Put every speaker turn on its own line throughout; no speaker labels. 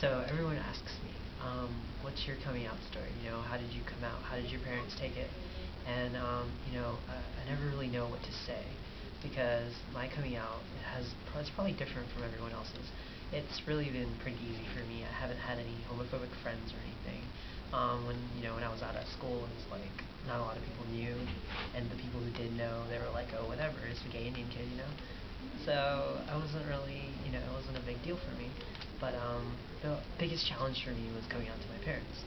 So everyone asks me, what's your coming out story? You know, how did you come out? How did your parents take it? And I never really know what to say because my coming out it's probably different from everyone else's. It's really been pretty easy for me. I haven't had any homophobic friends or anything. When I was out at school, it was like not a lot of people knew, and the people who did know, they were like, oh, whatever, it's the gay Indian kid, you know. So I wasn't really, it wasn't a big deal for me. But the biggest challenge for me was coming out to my parents.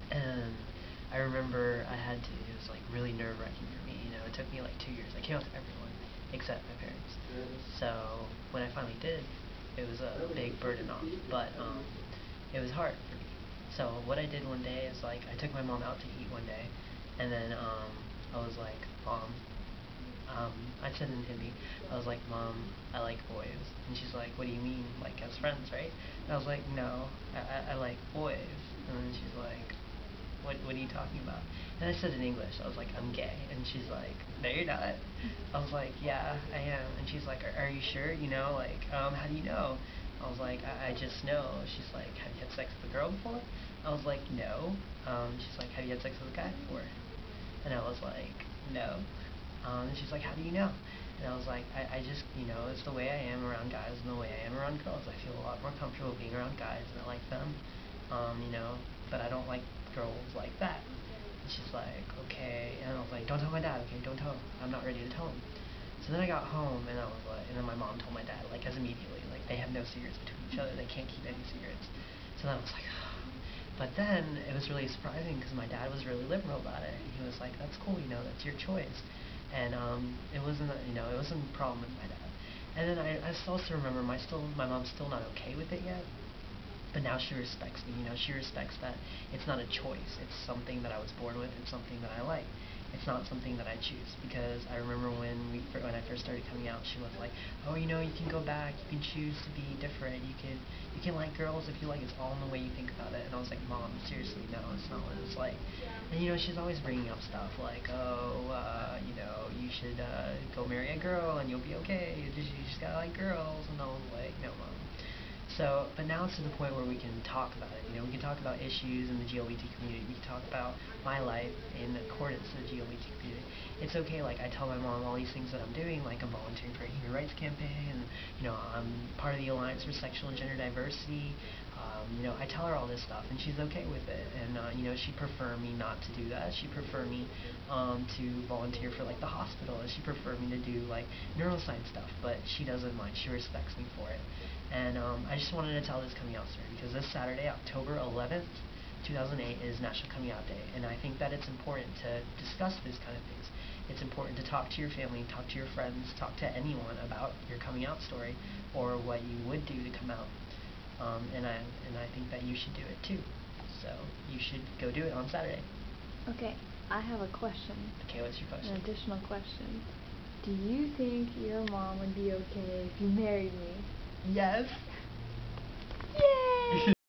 And I remember it was like really nerve-wracking for me. It took me like 2 years. I came out to everyone except my parents. So when I finally did, it was a big burden off. But it was hard for me. So what I did one day is like I took my mom out to eat one day, and then I was like, Mom, I said in Hindi, I was like, Mom, I like boys. And she's like, what do you mean, like as friends, right? And I was like, no, I like boys. And then she's like, what are you talking about? And I said in English, I was like, I'm gay. And she's like, no, you're not. I was like, yeah, I am. And she's like, are you sure? How do you know? I was like, I just know. She's like, have you had sex with a girl before? I was like, no. She's like, have you had sex with a guy before? And I was like, no. And she's like, how do you know? And I was like, I just, it's the way I am around guys and the way I am around girls. I feel a lot more comfortable being around guys and I like them, but I don't like girls like that. And she's like, okay. And I was like, don't tell my dad, okay? Don't tell him. I'm not ready to tell him. So then I got home and I was like, and then my mom told my dad, like, as immediately, like, they have no secrets between each other. They can't keep any secrets. So then I was like, but then it was really surprising because my dad was really liberal about it. He was like, that's cool, that's your choice. And it wasn't a problem with my dad. And then I also remember my mom's still not okay with it yet. But now she respects me, she respects that it's not a choice. It's something that I was born with. It's something that I like. It's not something that I choose. Because I remember when I first started coming out, she was like, oh, you can go back. You can choose to be different. You can like girls if you like. It's all in the way you think about it. And I was like, Mom, seriously, no, it's not what it's like. And she's always bringing up stuff like, oh, you should go marry a girl and you'll be okay. You just gotta like girls. And I was like, no, Mom. So, but now it's to the point where we can talk about it. We can talk about issues in the GLBT community. We can talk about my life in accordance to the GLBT community. It's okay, like, I tell my mom all these things that I'm doing, like I'm volunteering for a human rights campaign, and, I'm part of the Alliance for Sexual and Gender Diversity. I tell her all this stuff, and she's okay with it. And, she'd prefer me not to do that. She'd prefer me to volunteer for, like, the hospital. She'd prefer me to do, like, neuroscience stuff, but she doesn't mind. She respects me for it. And I just wanted to tell this coming out story because this Saturday, October 11th, 2008, is National Coming Out Day, and I think that it's important to discuss these kind of things. It's important to talk to your family, talk to your friends, talk to anyone about your coming out story or what you would do to come out. And I think that you should do it too. So you should go do it on Saturday.
Okay, I have a question.
Okay, what's your question?
An additional question. Do you think your mom would be okay if you married me?
Yes.
Yay!